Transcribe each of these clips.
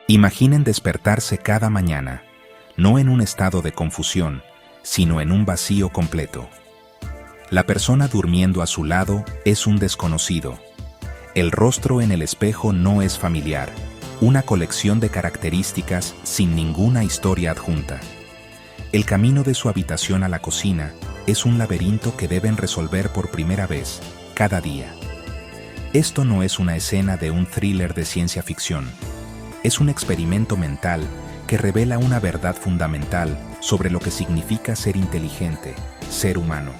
Imaginen despertarse cada mañana, no en un estado de confusión, sino en un vacío completo. La persona durmiendo a su lado es un desconocido. El rostro en el espejo no es familiar, una colección de características sin ninguna historia adjunta. El camino de su habitación a la cocina es un laberinto que deben resolver por primera vez, cada día. Esto no es una escena de un thriller de ciencia ficción. Es un experimento mental que revela una verdad fundamental sobre lo que significa ser inteligente, ser humano.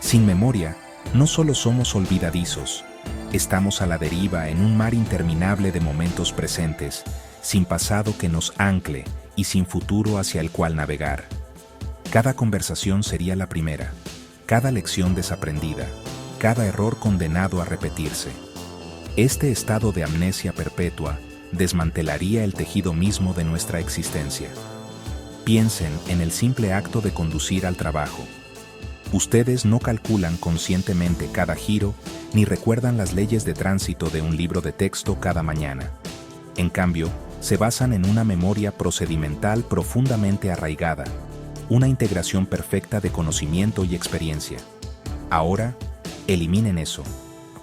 Sin memoria, no solo somos olvidadizos, estamos a la deriva en un mar interminable de momentos presentes, sin pasado que nos ancle y sin futuro hacia el cual navegar. Cada conversación sería la primera, cada lección desaprendida, cada error condenado a repetirse. Este estado de amnesia perpetua desmantelaría el tejido mismo de nuestra existencia. Piensen en el simple acto de conducir al trabajo. Ustedes no calculan conscientemente cada giro ni recuerdan las leyes de tránsito de un libro de texto cada mañana. En cambio, se basan en una memoria procedimental profundamente arraigada, una integración perfecta de conocimiento y experiencia. Ahora, eliminen eso.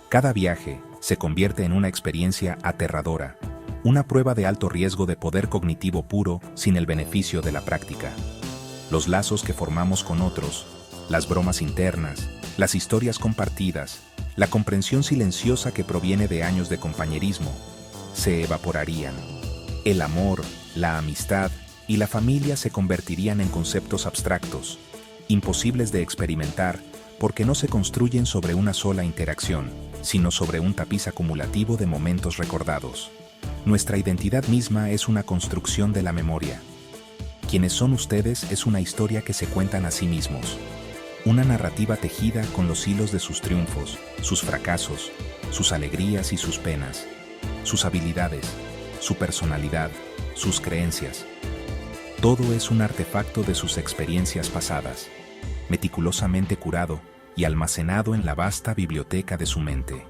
Cada viaje se convierte en una experiencia aterradora, una prueba de alto riesgo de poder cognitivo puro sin el beneficio de la práctica. Los lazos que formamos con otros, las bromas internas, las historias compartidas, la comprensión silenciosa que proviene de años de compañerismo, se evaporarían. El amor, la amistad y la familia se convertirían en conceptos abstractos, imposibles de experimentar porque no se construyen sobre una sola interacción, sino sobre un tapiz acumulativo de momentos recordados. Nuestra identidad misma es una construcción de la memoria. Quienes son ustedes es una historia que se cuentan a sí mismos. Una narrativa tejida con los hilos de sus triunfos, sus fracasos, sus alegrías y sus penas, sus habilidades, su personalidad, sus creencias. Todo es un artefacto de sus experiencias pasadas, meticulosamente curado y almacenado en la vasta biblioteca de su mente.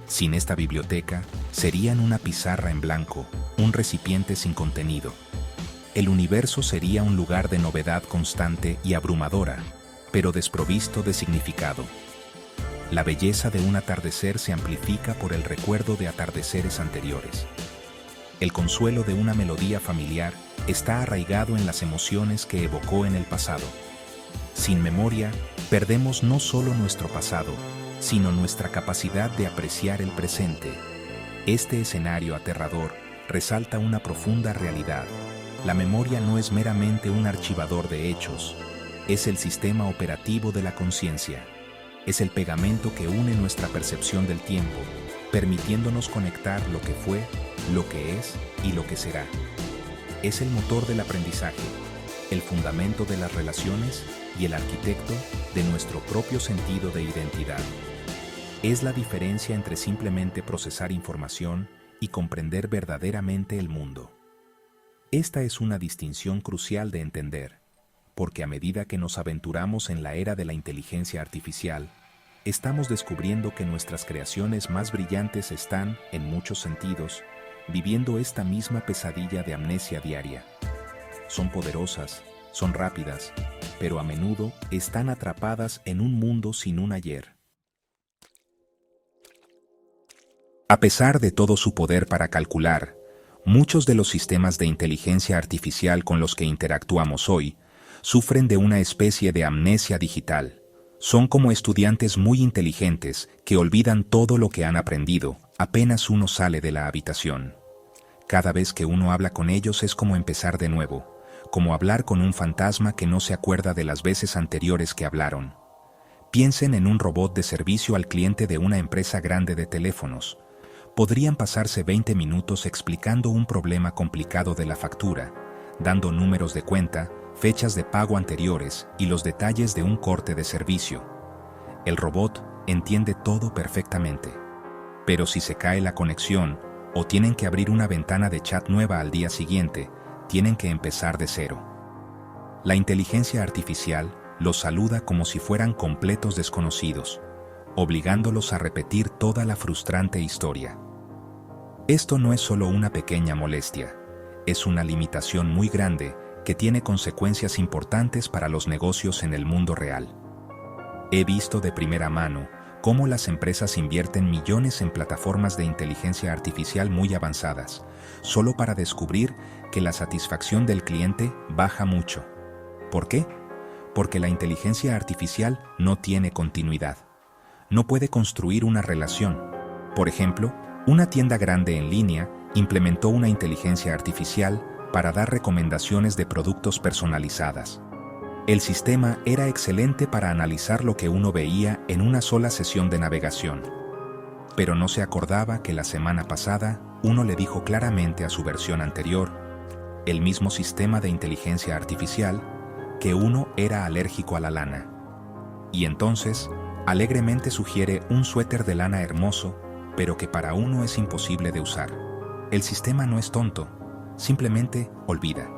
Sin esta biblioteca, serían una pizarra en blanco, un recipiente sin contenido. El universo sería un lugar de novedad constante y abrumadora, pero desprovisto de significado. La belleza de un atardecer se amplifica por el recuerdo de atardeceres anteriores. El consuelo de una melodía familiar está arraigado en las emociones que evocó en el pasado. Sin memoria, perdemos no solo nuestro pasado, sino nuestra capacidad de apreciar el presente. Este escenario aterrador resalta una profunda realidad. La memoria no es meramente un archivador de hechos, es el sistema operativo de la conciencia. Es el pegamento que une nuestra percepción del tiempo, permitiéndonos conectar lo que fue, lo que es y lo que será. Es el motor del aprendizaje, el fundamento de las relaciones y el arquitecto de nuestro propio sentido de identidad. Es la diferencia entre simplemente procesar información y comprender verdaderamente el mundo. Esta es una distinción crucial de entender, porque a medida que nos aventuramos en la era de la inteligencia artificial, estamos descubriendo que nuestras creaciones más brillantes están, en muchos sentidos, viviendo esta misma pesadilla de amnesia diaria. Son poderosas, son rápidas, pero a menudo están atrapadas en un mundo sin un ayer. A pesar de todo su poder para calcular, muchos de los sistemas de inteligencia artificial con los que interactuamos hoy sufren de una especie de amnesia digital. Son como estudiantes muy inteligentes que olvidan todo lo que han aprendido apenas uno sale de la habitación. Cada vez que uno habla con ellos es como empezar de nuevo, como hablar con un fantasma que no se acuerda de las veces anteriores que hablaron. Piensen en un robot de servicio al cliente de una empresa grande de teléfonos. Podrían pasarse 20 minutos explicando un problema complicado de la factura, dando números de cuenta, fechas de pago anteriores y los detalles de un corte de servicio. El robot entiende todo perfectamente. Pero si se cae la conexión o tienen que abrir una ventana de chat nueva al día siguiente, tienen que empezar de cero. La inteligencia artificial los saluda como si fueran completos desconocidos, obligándolos a repetir toda la frustrante historia. Esto no es solo una pequeña molestia, es una limitación muy grande que tiene consecuencias importantes para los negocios en el mundo real. He visto de primera mano cómo las empresas invierten millones en plataformas de inteligencia artificial muy avanzadas, solo para descubrir que la satisfacción del cliente baja mucho. ¿Por qué? Porque la inteligencia artificial no tiene continuidad. No puede construir una relación. Por ejemplo, una tienda grande en línea implementó una inteligencia artificial para dar recomendaciones de productos personalizadas. El sistema era excelente para analizar lo que uno veía en una sola sesión de navegación. Pero no se acordaba que la semana pasada uno le dijo claramente a su versión anterior, el mismo sistema de inteligencia artificial, que uno era alérgico a la lana. Y entonces, alegremente sugiere un suéter de lana hermoso, pero que para uno es imposible de usar. El sistema no es tonto, simplemente olvida.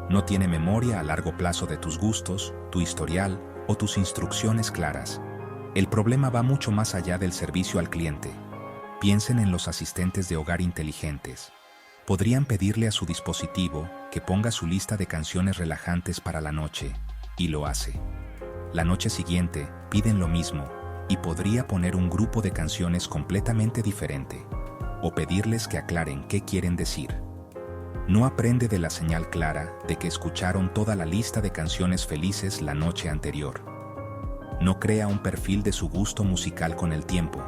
No tiene memoria a largo plazo de tus gustos, tu historial o tus instrucciones claras. El problema va mucho más allá del servicio al cliente. Piensen en los asistentes de hogar inteligentes. Podrían pedirle a su dispositivo que ponga su lista de canciones relajantes para la noche, y lo hace. La noche siguiente piden lo mismo, y podría poner un grupo de canciones completamente diferente, o pedirles que aclaren qué quieren decir. No aprende de la señal clara de que escucharon toda la lista de canciones felices la noche anterior. No crea un perfil de su gusto musical con el tiempo,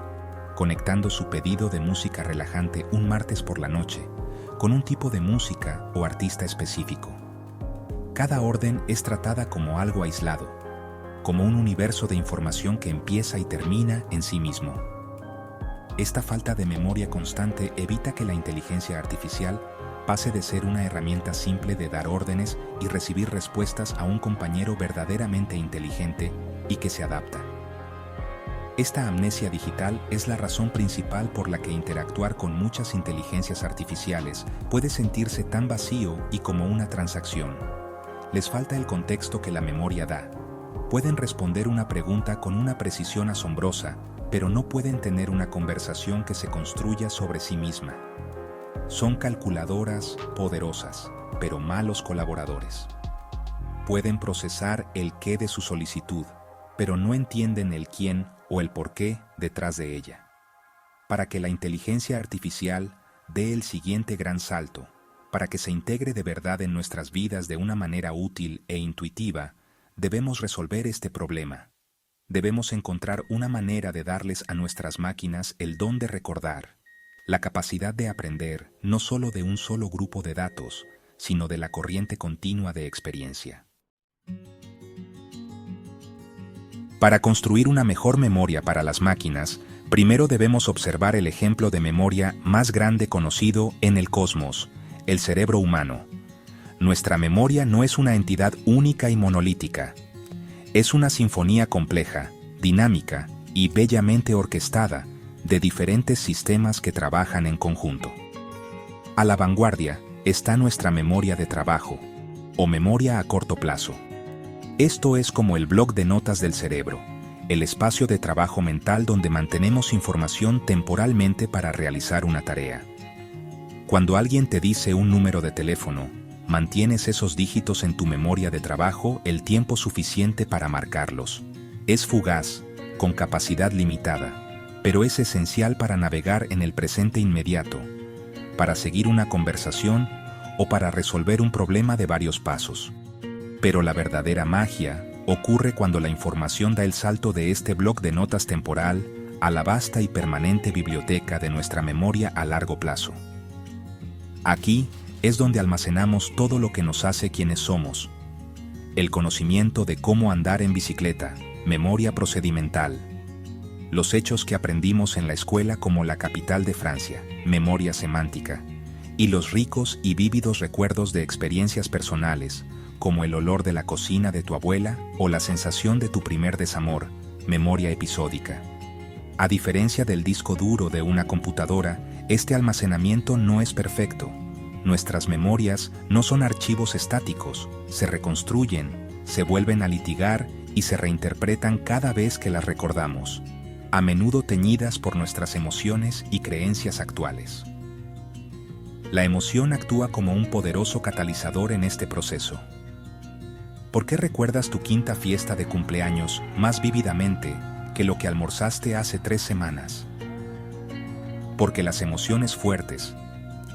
conectando su pedido de música relajante un martes por la noche con un tipo de música o artista específico. Cada orden es tratada como algo aislado, como un universo de información que empieza y termina en sí mismo. Esta falta de memoria constante evita que la inteligencia artificial pase de ser una herramienta simple de dar órdenes y recibir respuestas a un compañero verdaderamente inteligente y que se adapta. Esta amnesia digital es la razón principal por la que interactuar con muchas inteligencias artificiales puede sentirse tan vacío y como una transacción. Les falta el contexto que la memoria da. Pueden responder una pregunta con una precisión asombrosa, pero no pueden tener una conversación que se construya sobre sí misma. Son calculadoras poderosas, pero malos colaboradores. Pueden procesar el qué de su solicitud, pero no entienden el quién o el por qué detrás de ella. Para que la inteligencia artificial dé el siguiente gran salto, para que se integre de verdad en nuestras vidas de una manera útil e intuitiva, debemos resolver este problema. Debemos encontrar una manera de darles a nuestras máquinas el don de recordar, la capacidad de aprender no solo de un solo grupo de datos, sino de la corriente continua de experiencia. Para construir una mejor memoria para las máquinas, primero debemos observar el ejemplo de memoria más grande conocido en el cosmos, el cerebro humano. Nuestra memoria no es una entidad única y monolítica. Es una sinfonía compleja, dinámica y bellamente orquestada de diferentes sistemas que trabajan en conjunto. A la vanguardia está nuestra memoria de trabajo, o memoria a corto plazo. Esto es como el bloc de notas del cerebro, el espacio de trabajo mental donde mantenemos información temporalmente para realizar una tarea. Cuando alguien te dice un número de teléfono, mantienes esos dígitos en tu memoria de trabajo el tiempo suficiente para marcarlos. Es fugaz, con capacidad limitada, pero es esencial para navegar en el presente inmediato, para seguir una conversación o para resolver un problema de varios pasos. Pero la verdadera magia ocurre cuando la información da el salto de este bloc de notas temporal a la vasta y permanente biblioteca de nuestra memoria a largo plazo. Aquí es donde almacenamos todo lo que nos hace quienes somos. El conocimiento de cómo andar en bicicleta, memoria procedimental. Los hechos que aprendimos en la escuela como la capital de Francia, memoria semántica. Y los ricos y vívidos recuerdos de experiencias personales, como el olor de la cocina de tu abuela o la sensación de tu primer desamor, memoria episódica. A diferencia del disco duro de una computadora, este almacenamiento no es perfecto. Nuestras memorias no son archivos estáticos, se reconstruyen, se vuelven a litigar y se reinterpretan cada vez que las recordamos, a menudo teñidas por nuestras emociones y creencias actuales. La emoción actúa como un poderoso catalizador en este proceso. ¿Por qué recuerdas tu quinta fiesta de cumpleaños más vívidamente que lo que almorzaste hace 3 semanas? Porque las emociones fuertes,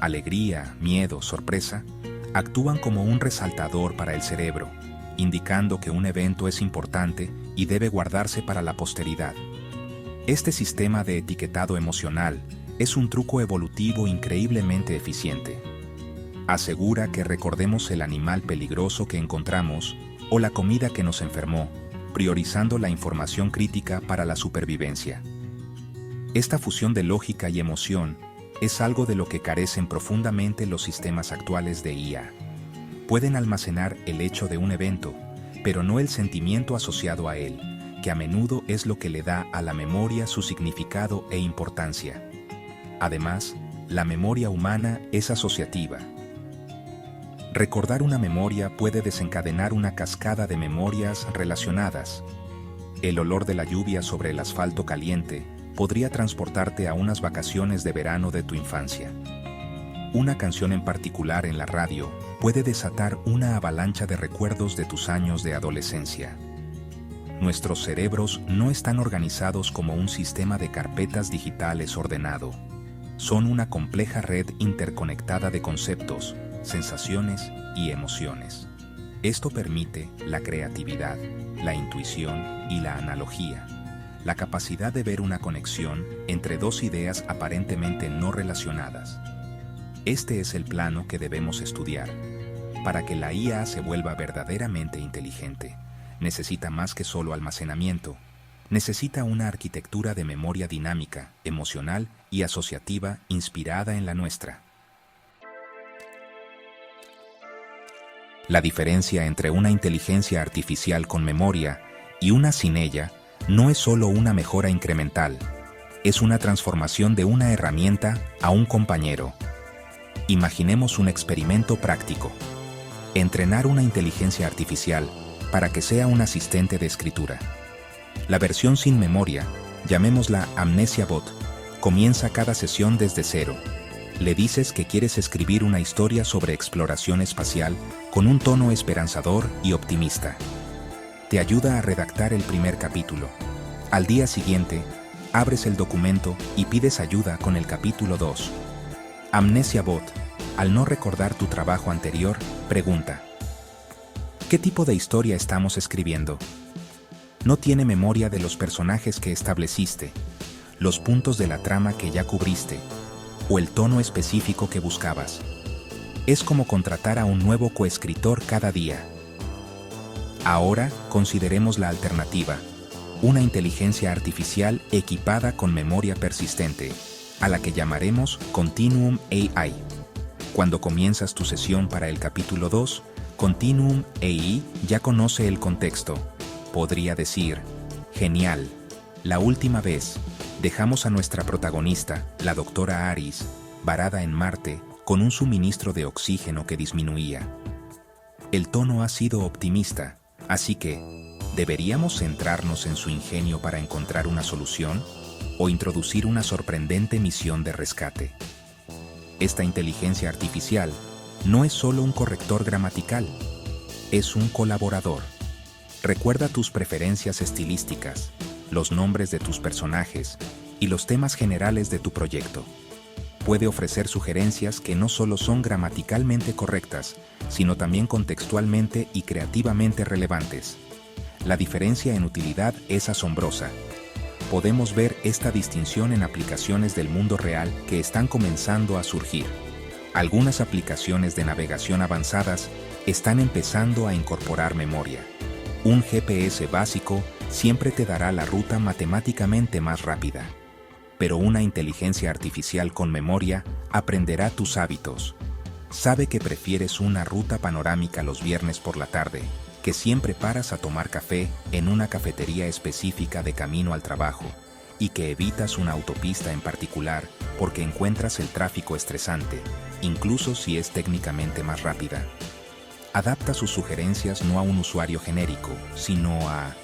alegría, miedo, sorpresa, actúan como un resaltador para el cerebro, indicando que un evento es importante y debe guardarse para la posteridad. Este sistema de etiquetado emocional es un truco evolutivo increíblemente eficiente. Asegura que recordemos el animal peligroso que encontramos o la comida que nos enfermó, priorizando la información crítica para la supervivencia. Esta fusión de lógica y emoción es algo de lo que carecen profundamente los sistemas actuales de IA. Pueden almacenar el hecho de un evento, pero no el sentimiento asociado a él, que a menudo es lo que le da a la memoria su significado e importancia. Además, la memoria humana es asociativa. Recordar una memoria puede desencadenar una cascada de memorias relacionadas. El olor de la lluvia sobre el asfalto caliente podría transportarte a unas vacaciones de verano de tu infancia. Una canción en particular en la radio puede desatar una avalancha de recuerdos de tus años de adolescencia. Nuestros cerebros no están organizados como un sistema de carpetas digitales ordenado. Son una compleja red interconectada de conceptos, sensaciones y emociones. Esto permite la creatividad, la intuición y la analogía, la capacidad de ver una conexión entre dos ideas aparentemente no relacionadas. Este es el plano que debemos estudiar. Para que la IA se vuelva verdaderamente inteligente, necesita más que solo almacenamiento. Necesita una arquitectura de memoria dinámica, emocional y asociativa inspirada en la nuestra. La diferencia entre una inteligencia artificial con memoria y una sin ella no es solo una mejora incremental, es una transformación de una herramienta a un compañero. Imaginemos un experimento práctico. Entrenar una inteligencia artificial para que sea un asistente de escritura. La versión sin memoria, llamémosla Amnesia Bot, comienza cada sesión desde cero. Le dices que quieres escribir una historia sobre exploración espacial con un tono esperanzador y optimista. Te ayuda a redactar el primer capítulo. Al día siguiente, abres el documento y pides ayuda con el capítulo 2. Amnesia Bot, al no recordar tu trabajo anterior, pregunta: ¿qué tipo de historia estamos escribiendo? No tiene memoria de los personajes que estableciste, los puntos de la trama que ya cubriste, o el tono específico que buscabas. Es como contratar a un nuevo coescritor cada día. Ahora consideremos la alternativa, una inteligencia artificial equipada con memoria persistente, a la que llamaremos Continuum AI. Cuando comienzas tu sesión para el capítulo 2, Continuum AI ya conoce el contexto. Podría decir: genial, la última vez dejamos a nuestra protagonista, la doctora Aris, varada en Marte con un suministro de oxígeno que disminuía. El tono ha sido optimista, así que, ¿deberíamos centrarnos en su ingenio para encontrar una solución o introducir una sorprendente misión de rescate? Esta inteligencia artificial no es solo un corrector gramatical, es un colaborador. Recuerda tus preferencias estilísticas, los nombres de tus personajes y los temas generales de tu proyecto. Puede ofrecer sugerencias que no solo son gramaticalmente correctas, sino también contextualmente y creativamente relevantes. La diferencia en utilidad es asombrosa. Podemos ver esta distinción en aplicaciones del mundo real que están comenzando a surgir. Algunas aplicaciones de navegación avanzadas están empezando a incorporar memoria. Un GPS básico siempre te dará la ruta matemáticamente más rápida. Pero una inteligencia artificial con memoria aprenderá tus hábitos. Sabe que prefieres una ruta panorámica los viernes por la tarde, que siempre paras a tomar café en una cafetería específica de camino al trabajo, y que evitas una autopista en particular porque encuentras el tráfico estresante, incluso si es técnicamente más rápida. Adapta sus sugerencias no a un usuario genérico, sino a...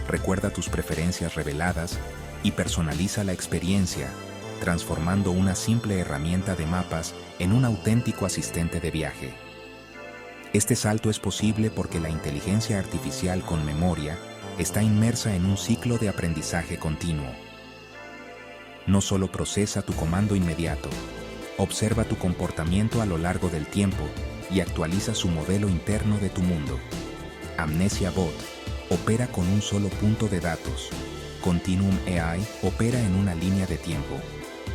Recuerda tus preferencias reveladas y personaliza la experiencia, transformando una simple herramienta de mapas en un auténtico asistente de viaje. Este salto es posible porque la inteligencia artificial con memoria está inmersa en un ciclo de aprendizaje continuo. No solo procesa tu comando inmediato, observa tu comportamiento a lo largo del tiempo y actualiza su modelo interno de tu mundo. Amnesia Bot opera con un solo punto de datos. Continuum AI opera en una línea de tiempo,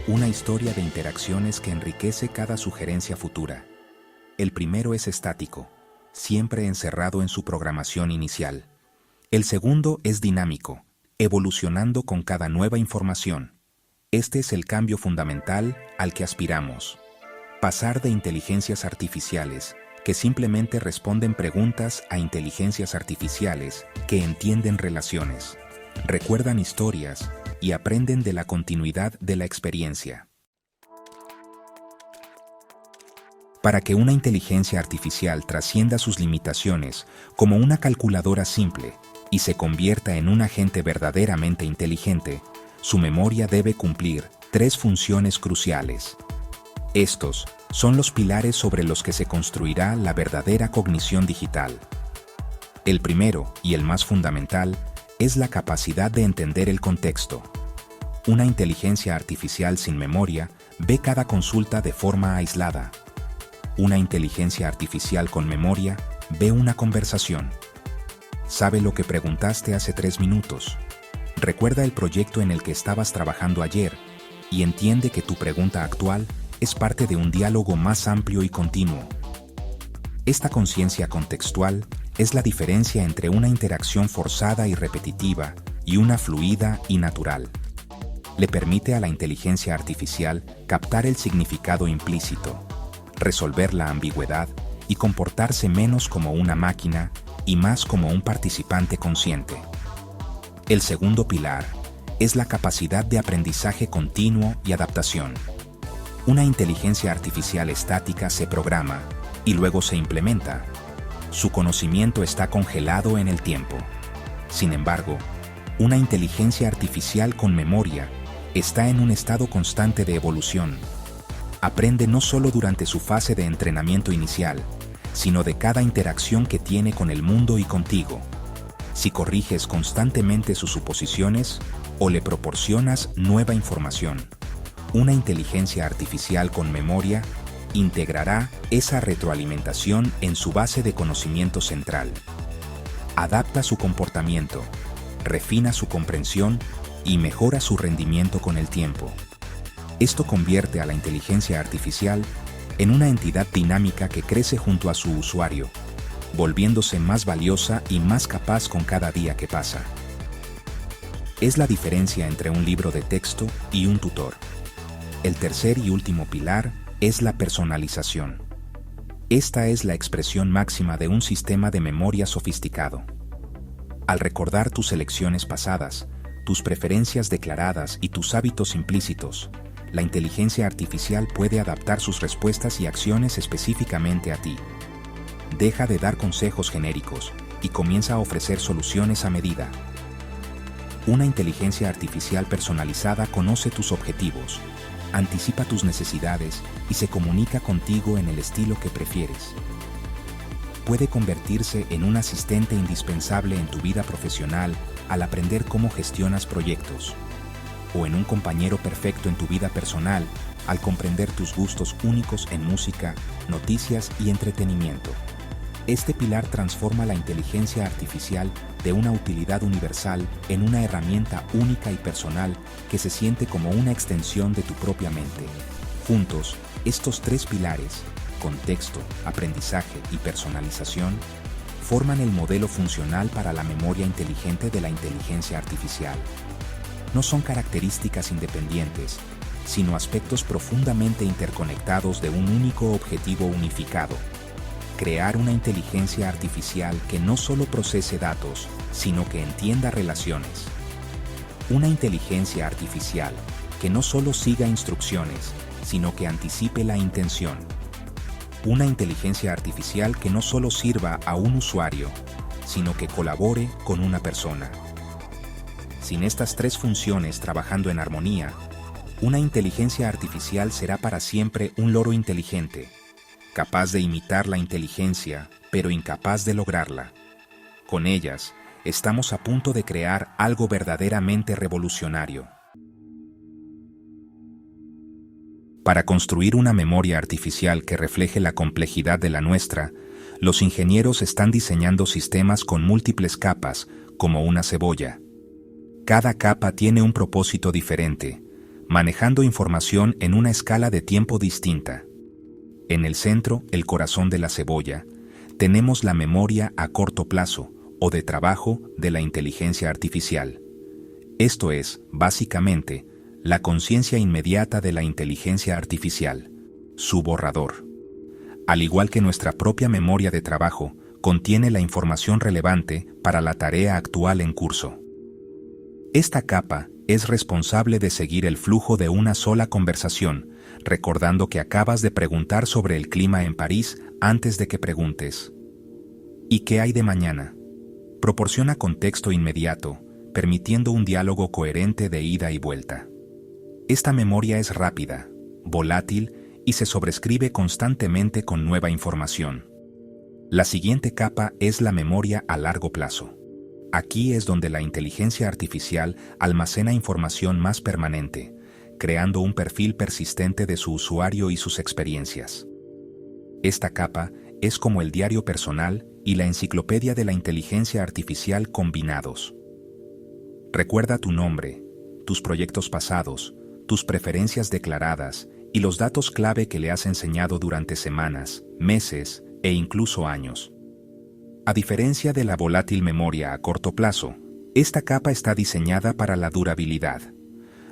una historia de interacciones que enriquece cada sugerencia futura. El primero es estático, siempre encerrado en su programación inicial. El segundo es dinámico, evolucionando con cada nueva información. Este es el cambio fundamental al que aspiramos. Pasar de inteligencias artificiales, que simplemente responden preguntas, a inteligencias artificiales que entienden relaciones, recuerdan historias y aprenden de la continuidad de la experiencia. Para que una inteligencia artificial trascienda sus limitaciones como una calculadora simple y se convierta en un agente verdaderamente inteligente, su memoria debe cumplir 3 funciones cruciales. Estos son los pilares sobre los que se construirá la verdadera cognición digital. El primero, y el más fundamental, es la capacidad de entender el contexto. Una inteligencia artificial sin memoria ve cada consulta de forma aislada. Una inteligencia artificial con memoria ve una conversación. Sabe lo que preguntaste hace 3 minutos. Recuerda el proyecto en el que estabas trabajando ayer y entiende que tu pregunta actual es parte de un diálogo más amplio y continuo. Esta conciencia contextual es la diferencia entre una interacción forzada y repetitiva y una fluida y natural. Le permite a la inteligencia artificial captar el significado implícito, resolver la ambigüedad y comportarse menos como una máquina y más como un participante consciente. El segundo pilar es la capacidad de aprendizaje continuo y adaptación. Una inteligencia artificial estática se programa y luego se implementa. Su conocimiento está congelado en el tiempo. Sin embargo, una inteligencia artificial con memoria está en un estado constante de evolución. Aprende no solo durante su fase de entrenamiento inicial, sino de cada interacción que tiene con el mundo y contigo. Si corriges constantemente sus suposiciones o le proporcionas nueva información, una inteligencia artificial con memoria integrará esa retroalimentación en su base de conocimiento central. Adapta su comportamiento, refina su comprensión y mejora su rendimiento con el tiempo. Esto convierte a la inteligencia artificial en una entidad dinámica que crece junto a su usuario, volviéndose más valiosa y más capaz con cada día que pasa. Es la diferencia entre un libro de texto y un tutor. El tercer y último pilar es la personalización. Esta es la expresión máxima de un sistema de memoria sofisticado. Al recordar tus elecciones pasadas, tus preferencias declaradas y tus hábitos implícitos, la inteligencia artificial puede adaptar sus respuestas y acciones específicamente a ti. Deja de dar consejos genéricos y comienza a ofrecer soluciones a medida. Una inteligencia artificial personalizada conoce tus objetivos, anticipa tus necesidades y se comunica contigo en el estilo que prefieres. Puede convertirse en un asistente indispensable en tu vida profesional al aprender cómo gestionas proyectos, o en un compañero perfecto en tu vida personal al comprender tus gustos únicos en música, noticias y entretenimiento. Este pilar transforma la inteligencia artificial de una utilidad universal en una herramienta única y personal que se siente como una extensión de tu propia mente. Juntos, estos 3 pilares, contexto, aprendizaje y personalización, forman el modelo funcional para la memoria inteligente de la inteligencia artificial. No son características independientes, sino aspectos profundamente interconectados de un único objetivo unificado: crear una inteligencia artificial que no solo procese datos, sino que entienda relaciones. Una inteligencia artificial que no solo siga instrucciones, sino que anticipe la intención. Una inteligencia artificial que no solo sirva a un usuario, sino que colabore con una persona. Sin estas 3 funciones trabajando en armonía, Una inteligencia artificial será para siempre un loro inteligente, capaz de imitar la inteligencia, pero incapaz de lograrla. Con ellas, estamos a punto de crear algo verdaderamente revolucionario. Para construir una memoria artificial que refleje la complejidad de la nuestra, los ingenieros están diseñando sistemas con múltiples capas, como una cebolla. Cada capa tiene un propósito diferente, manejando información en una escala de tiempo distinta. En el centro, el corazón de la cebolla, tenemos la memoria a corto plazo o de trabajo de la inteligencia artificial. Esto es, básicamente, la conciencia inmediata de la inteligencia artificial, su borrador. Al igual que nuestra propia memoria de trabajo, contiene la información relevante para la tarea actual en curso. Esta capa es responsable de seguir el flujo de una sola conversación, recordando que acabas de preguntar sobre el clima en París antes de que preguntes ¿y qué hay de mañana? Proporciona contexto inmediato, permitiendo un diálogo coherente de ida y vuelta. Esta memoria es rápida, volátil y se sobrescribe constantemente con nueva información. La siguiente capa es la memoria a largo plazo. Aquí es donde la inteligencia artificial almacena información más permanente, creando un perfil persistente de su usuario y sus experiencias. Esta capa es como el diario personal y la enciclopedia de la inteligencia artificial combinados. Recuerda tu nombre, tus proyectos pasados, tus preferencias declaradas y los datos clave que le has enseñado durante semanas, meses e incluso años. A diferencia de la volátil memoria a corto plazo, esta capa está diseñada para la durabilidad.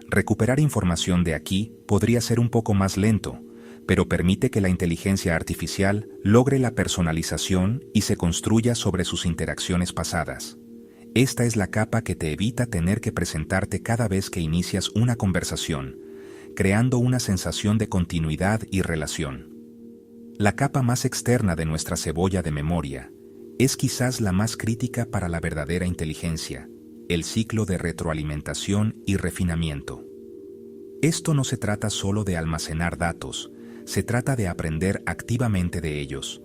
Recuperar información de aquí podría ser un poco más lento, pero permite que la inteligencia artificial logre la personalización y se construya sobre sus interacciones pasadas. Esta es la capa que te evita tener que presentarte cada vez que inicias una conversación, creando una sensación de continuidad y relación. La capa más externa de nuestra cebolla de memoria es quizás la más crítica para la verdadera inteligencia, el ciclo de retroalimentación y refinamiento. Esto no se trata solo de almacenar datos, se trata de aprender activamente de ellos.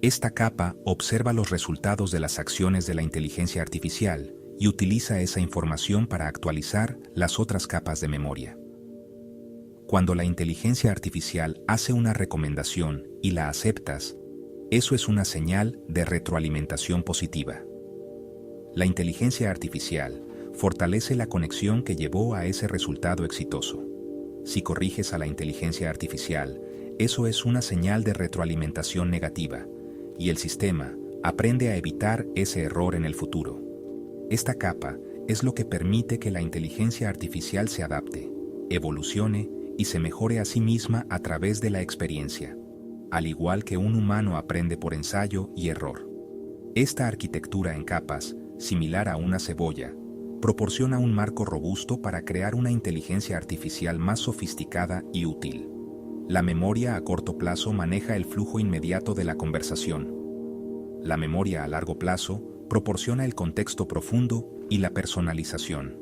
Esta capa observa los resultados de las acciones de la inteligencia artificial y utiliza esa información para actualizar las otras capas de memoria. Cuando la inteligencia artificial hace una recomendación y la aceptas, eso es una señal de retroalimentación positiva. La inteligencia artificial fortalece la conexión que llevó a ese resultado exitoso. Si corriges a la inteligencia artificial, eso es una señal de retroalimentación negativa, y el sistema aprende a evitar ese error en el futuro. Esta capa es lo que permite que la inteligencia artificial se adapte, evolucione y se mejore a sí misma a través de la experiencia, al igual que un humano aprende por ensayo y error. Esta arquitectura en capas, similar a una cebolla, proporciona un marco robusto para crear una inteligencia artificial más sofisticada y útil. La memoria a corto plazo maneja el flujo inmediato de la conversación. La memoria a largo plazo proporciona el contexto profundo y la personalización.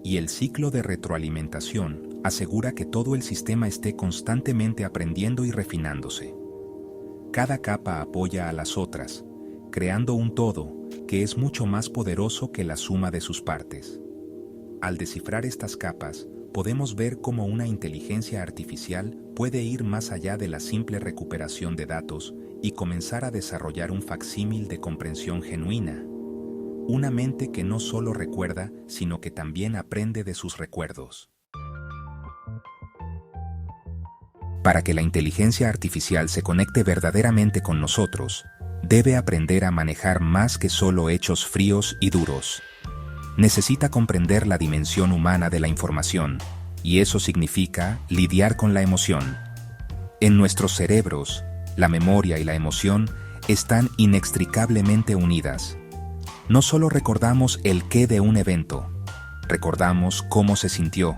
Y el ciclo de retroalimentación asegura que todo el sistema esté constantemente aprendiendo y refinándose. Cada capa apoya a las otras, creando un todo que es mucho más poderoso que la suma de sus partes. Al descifrar estas capas, podemos ver cómo una inteligencia artificial puede ir más allá de la simple recuperación de datos y comenzar a desarrollar un facsímil de comprensión genuina. Una mente que no solo recuerda, sino que también aprende de sus recuerdos. Para que la inteligencia artificial se conecte verdaderamente con nosotros, debe aprender a manejar más que solo hechos fríos y duros. Necesita comprender la dimensión humana de la información, y eso significa lidiar con la emoción. En nuestros cerebros, la memoria y la emoción están inextricablemente unidas. No solo recordamos el qué de un evento, recordamos cómo se sintió.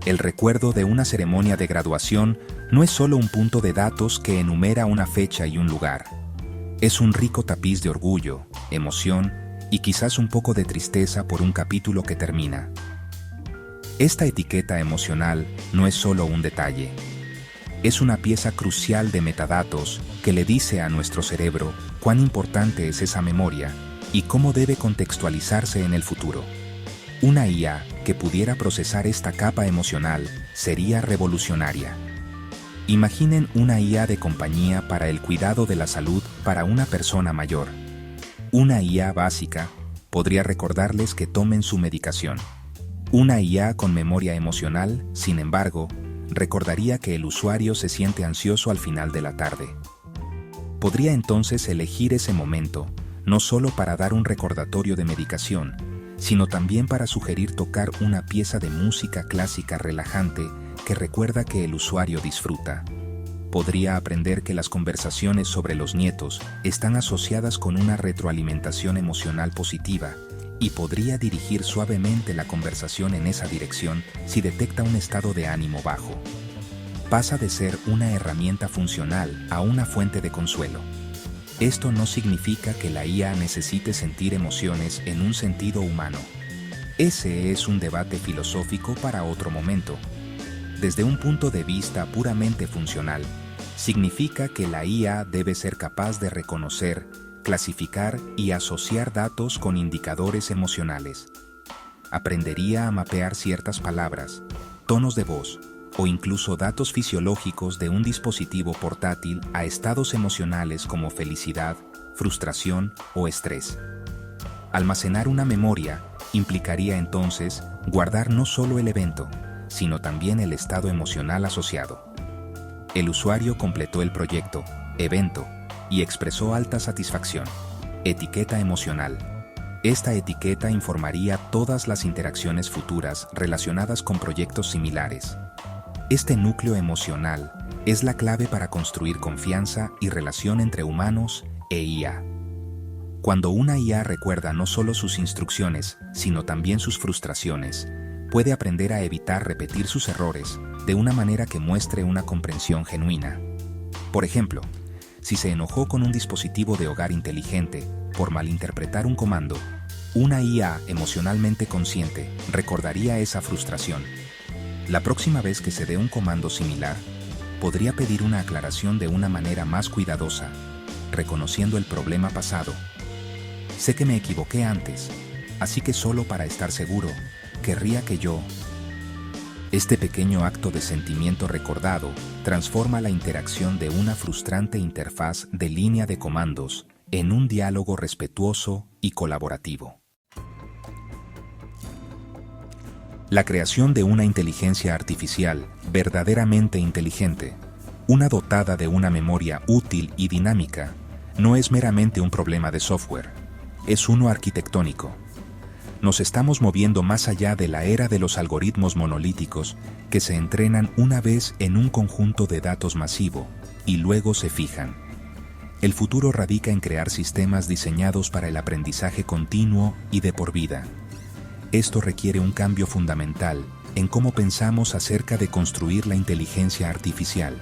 El recuerdo de una ceremonia de graduación no es solo un punto de datos que enumera una fecha y un lugar. Es un rico tapiz de orgullo, emoción y quizás un poco de tristeza por un capítulo que termina. Esta etiqueta emocional no es solo un detalle. Es una pieza crucial de metadatos que le dice a nuestro cerebro cuán importante es esa memoria y cómo debe contextualizarse en el futuro. Una IA que pudiera procesar esta capa emocional sería revolucionaria. Imaginen una IA de compañía para el cuidado de la salud para una persona mayor. Una IA básica podría recordarles que tomen su medicación. Una IA con memoria emocional, sin embargo, recordaría que el usuario se siente ansioso al final de la tarde. Podría entonces elegir ese momento, no solo para dar un recordatorio de medicación, sino también para sugerir tocar una pieza de música clásica relajante que recuerda que el usuario disfruta. Podría aprender que las conversaciones sobre los nietos están asociadas con una retroalimentación emocional positiva y podría dirigir suavemente la conversación en esa dirección si detecta un estado de ánimo bajo. Pasa de ser una herramienta funcional a una fuente de consuelo. Esto no significa que la IA necesite sentir emociones en un sentido humano. Ese es un debate filosófico para otro momento. Desde un punto de vista puramente funcional, significa que la IA debe ser capaz de reconocer, clasificar y asociar datos con indicadores emocionales. Aprendería a mapear ciertas palabras, tonos de voz o incluso datos fisiológicos de un dispositivo portátil a estados emocionales como felicidad, frustración o estrés. Almacenar una memoria implicaría entonces guardar no solo el evento, sino también el estado emocional asociado. El usuario completó el proyecto, evento, y expresó alta satisfacción. Etiqueta emocional. Esta etiqueta informaría todas las interacciones futuras relacionadas con proyectos similares. Este núcleo emocional es la clave para construir confianza y relación entre humanos e IA. Cuando una IA recuerda no solo sus instrucciones, sino también sus frustraciones, puede aprender a evitar repetir sus errores de una manera que muestre una comprensión genuina. Por ejemplo, si se enojó con un dispositivo de hogar inteligente por malinterpretar un comando, una IA emocionalmente consciente recordaría esa frustración. La próxima vez que se dé un comando similar, podría pedir una aclaración de una manera más cuidadosa, reconociendo el problema pasado. Sé que me equivoqué antes, así que solo para estar seguro, querría que yo... Este pequeño acto de sentimiento recordado transforma la interacción de una frustrante interfaz de línea de comandos en un diálogo respetuoso y colaborativo. La creación de una inteligencia artificial verdaderamente inteligente, una dotada de una memoria útil y dinámica, no es meramente un problema de software, es uno arquitectónico. Nos estamos moviendo más allá de la era de los algoritmos monolíticos que se entrenan una vez en un conjunto de datos masivo y luego se fijan. El futuro radica en crear sistemas diseñados para el aprendizaje continuo y de por vida. Esto requiere un cambio fundamental en cómo pensamos acerca de construir la inteligencia artificial.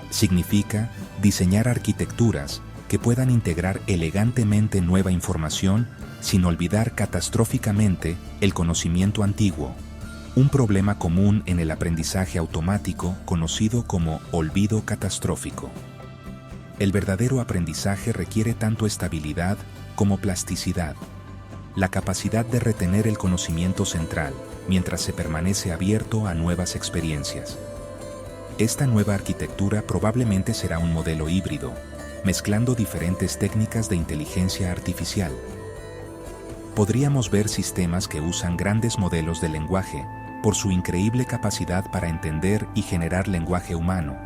Significa diseñar arquitecturas que puedan integrar elegantemente nueva información sin olvidar catastróficamente el conocimiento antiguo, un problema común en el aprendizaje automático conocido como olvido catastrófico. El verdadero aprendizaje requiere tanto estabilidad como plasticidad, la capacidad de retener el conocimiento central mientras se permanece abierto a nuevas experiencias. Esta nueva arquitectura probablemente será un modelo híbrido, mezclando diferentes técnicas de inteligencia artificial. Podríamos ver sistemas que usan grandes modelos de lenguaje por su increíble capacidad para entender y generar lenguaje humano,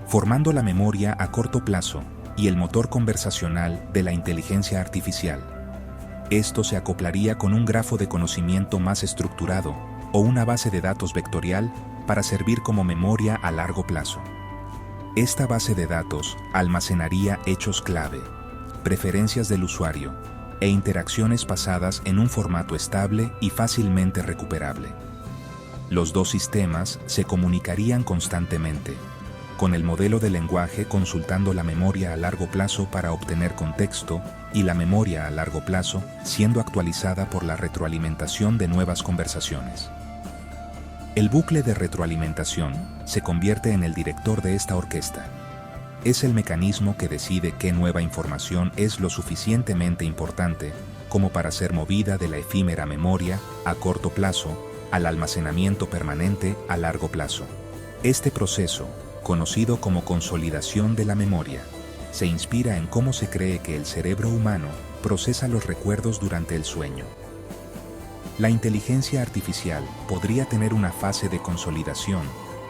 formando la memoria a corto plazo y el motor conversacional de la inteligencia artificial. Esto se acoplaría con un grafo de conocimiento más estructurado o una base de datos vectorial para servir como memoria a largo plazo. Esta base de datos almacenaría hechos clave, preferencias del usuario e interacciones pasadas en un formato estable y fácilmente recuperable. Los dos sistemas se comunicarían constantemente, con el modelo de lenguaje consultando la memoria a largo plazo para obtener contexto y la memoria a largo plazo siendo actualizada por la retroalimentación de nuevas conversaciones. El bucle de retroalimentación se convierte en el director de esta orquesta. Es el mecanismo que decide qué nueva información es lo suficientemente importante como para ser movida de la efímera memoria a corto plazo al almacenamiento permanente a largo plazo. Este proceso, conocido como consolidación de la memoria, se inspira en cómo se cree que el cerebro humano procesa los recuerdos durante el sueño. La inteligencia artificial podría tener una fase de consolidación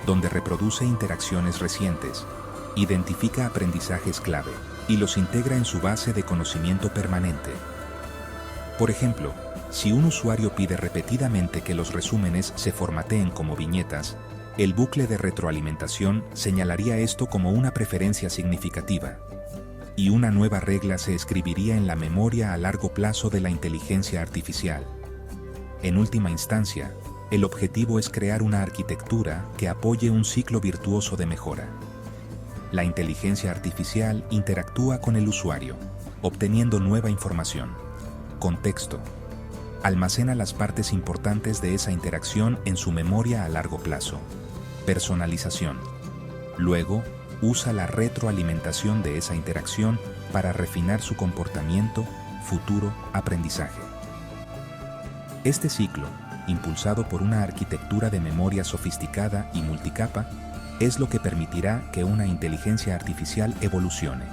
donde reproduce interacciones recientes, identifica aprendizajes clave y los integra en su base de conocimiento permanente. Por ejemplo, si un usuario pide repetidamente que los resúmenes se formateen como viñetas, el bucle de retroalimentación señalaría esto como una preferencia significativa, y una nueva regla se escribiría en la memoria a largo plazo de la inteligencia artificial. En última instancia, el objetivo es crear una arquitectura que apoye un ciclo virtuoso de mejora. La inteligencia artificial interactúa con el usuario, obteniendo nueva información, contexto, almacena las partes importantes de esa interacción en su memoria a largo plazo, personalización. Luego, usa la retroalimentación de esa interacción para refinar su comportamiento, futuro aprendizaje. Este ciclo, impulsado por una arquitectura de memoria sofisticada y multicapa, es lo que permitirá que una inteligencia artificial evolucione.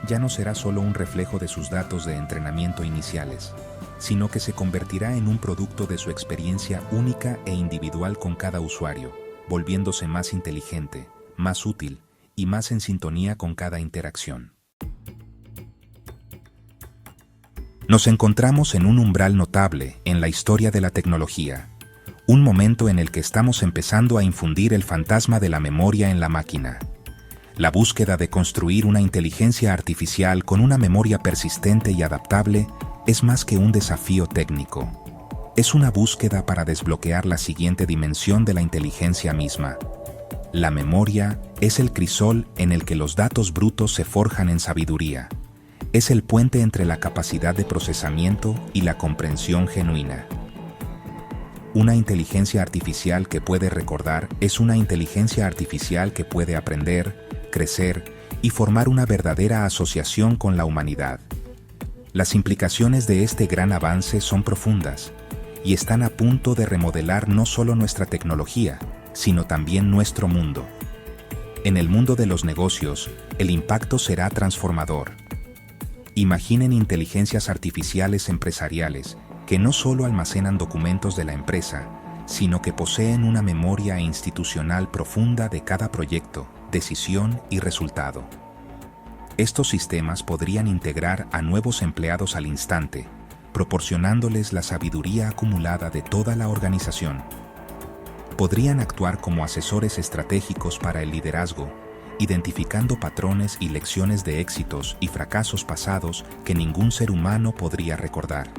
Ya no será solo un reflejo de sus datos de entrenamiento iniciales, sino que se convertirá en un producto de su experiencia única e individual con cada usuario, volviéndose más inteligente, más útil y más en sintonía con cada interacción. Nos encontramos en un umbral notable en la historia de la tecnología, un momento en el que estamos empezando a infundir el fantasma de la memoria en la máquina. La búsqueda de construir una inteligencia artificial con una memoria persistente y adaptable es más que un desafío técnico. Es una búsqueda para desbloquear la siguiente dimensión de la inteligencia misma. La memoria es el crisol en el que los datos brutos se forjan en sabiduría. Es el puente entre la capacidad de procesamiento y la comprensión genuina. Una inteligencia artificial que puede recordar es una inteligencia artificial que puede aprender, crecer y formar una verdadera asociación con la humanidad. Las implicaciones de este gran avance son profundas y están a punto de remodelar no solo nuestra tecnología, sino también nuestro mundo. En el mundo de los negocios, el impacto será transformador. Imaginen inteligencias artificiales empresariales que no solo almacenan documentos de la empresa, sino que poseen una memoria institucional profunda de cada proyecto, decisión y resultado. Estos sistemas podrían integrar a nuevos empleados al instante, proporcionándoles la sabiduría acumulada de toda la organización. Podrían actuar como asesores estratégicos para el liderazgo, identificando patrones y lecciones de éxitos y fracasos pasados que ningún ser humano podría recordar.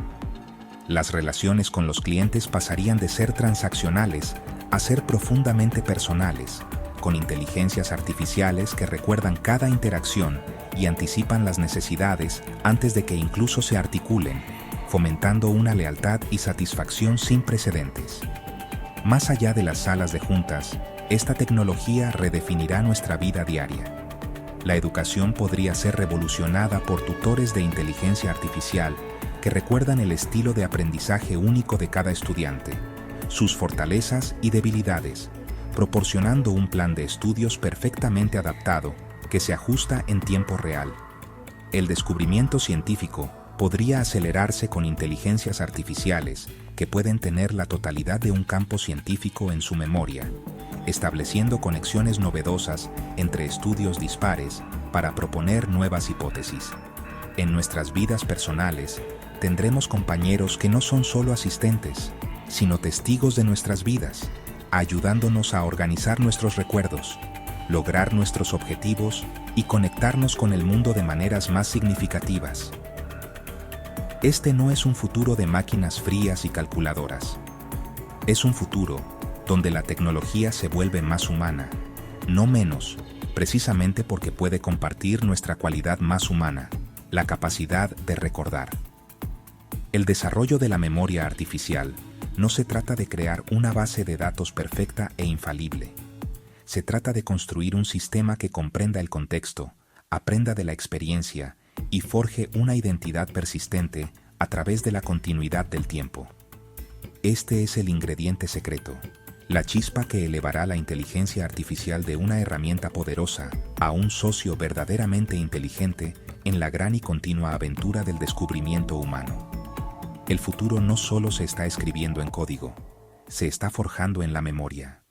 Las relaciones con los clientes pasarían de ser transaccionales a ser profundamente personales, con inteligencias artificiales que recuerdan cada interacción y anticipan las necesidades antes de que incluso se articulen, fomentando una lealtad y satisfacción sin precedentes. Más allá de las salas de juntas, esta tecnología redefinirá nuestra vida diaria. La educación podría ser revolucionada por tutores de inteligencia artificial que recuerdan el estilo de aprendizaje único de cada estudiante, sus fortalezas y debilidades, proporcionando un plan de estudios perfectamente adaptado que se ajusta en tiempo real. El descubrimiento científico podría acelerarse con inteligencias artificiales que pueden tener la totalidad de un campo científico en su memoria, estableciendo conexiones novedosas entre estudios dispares para proponer nuevas hipótesis. En nuestras vidas personales, tendremos compañeros que no son solo asistentes, sino testigos de nuestras vidas, ayudándonos a organizar nuestros recuerdos, lograr nuestros objetivos y conectarnos con el mundo de maneras más significativas. Este no es un futuro de máquinas frías y calculadoras. Es un futuro donde la tecnología se vuelve más humana, no menos, precisamente porque puede compartir nuestra cualidad más humana, la capacidad de recordar. El desarrollo de la memoria artificial No se trata de crear una base de datos perfecta e infalible. Se trata de construir un sistema que comprenda el contexto, aprenda de la experiencia y forje una identidad persistente a través de la continuidad del tiempo. Este es el ingrediente secreto, la chispa que elevará la inteligencia artificial de una herramienta poderosa a un socio verdaderamente inteligente en la gran y continua aventura del descubrimiento humano. El futuro no solo se está escribiendo en código, se está forjando en la memoria.